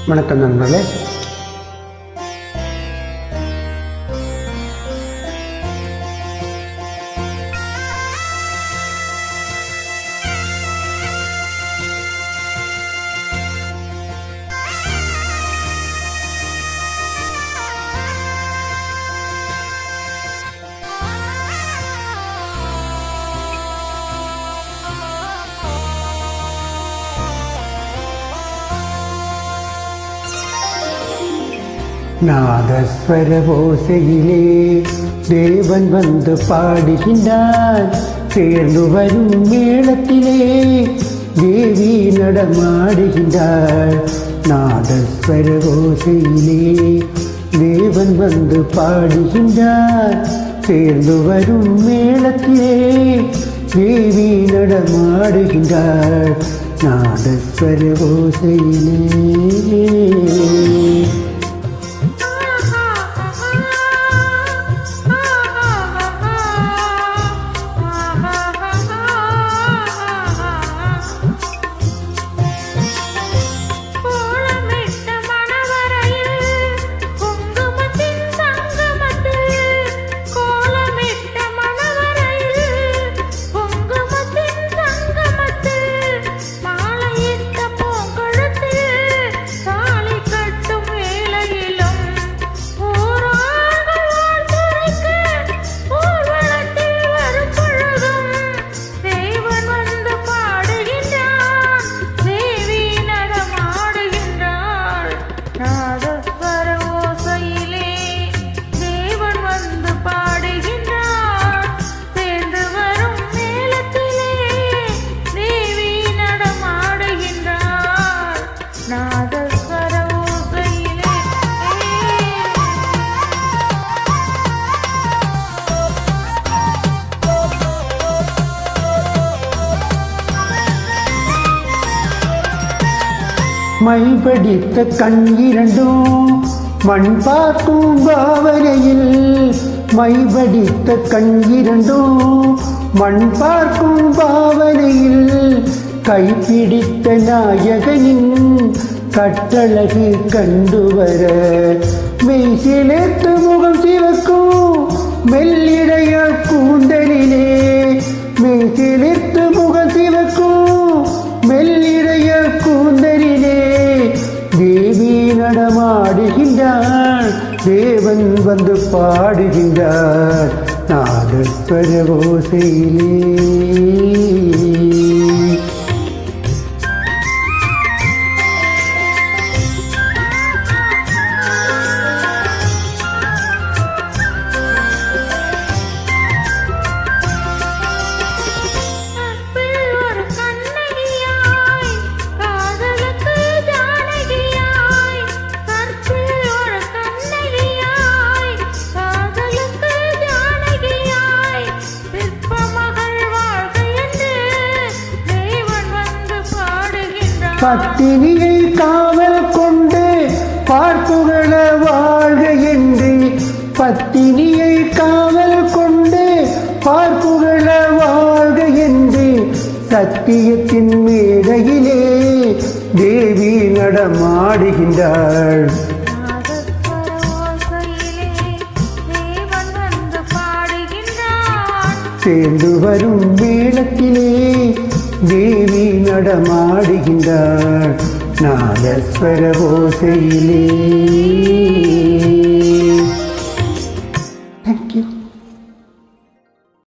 வணக்கம் நண்பர்களே. நாதஸ்வர ஓசையிலே தேவன் வந்து பாடுகின்றார். சேர்ந்து வரும் மேளத்திலே தேவி நடமாடுகின்றார். நாதஸ்வர ஓசையிலே தேவன் வந்து பாடுகின்றார். சேர்ந்து வரும் மேளத்திலே தேவி நடமாடுகின்றார். நாதஸ்வர ஓசையிலே மைபடித்த கண் இரண்டும் மண் பார்க்கும் பாவனையில். மைபடித்த கண் இரண்டும் மண் பார்க்கும் பாவனையில். கைப்பிடித்த நாயகனின் கட்டழகு கண்டுவர மெய்சிலிர்த்து முகம் சிவக்கும் மெல்லிடைய கூந்தலிலே. மெய்சிலிர்த்து முகம் சிவக்கும் மெல்லிடைய கூந்தலிலே தேவி நடமாடுகின்றார். தேவன் வந்து பாடுகின்றார். நாதஸ்வர ஓசையிலே பத்தினியை காவல் கொண்டு பார்ப்புகள வாழ்க என்று. பத்தினியை காவல் கொண்டு பார்ப்புகள வாழ்க என்று சத்தியத்தின் மேடையிலே தேவி நடமாடுகின்றாள். சேர்ந்து வரும் மேளத்திலே தேவி நடமாடுகின்றார். நாதஸ்வர ஓசையிலே. Thank you.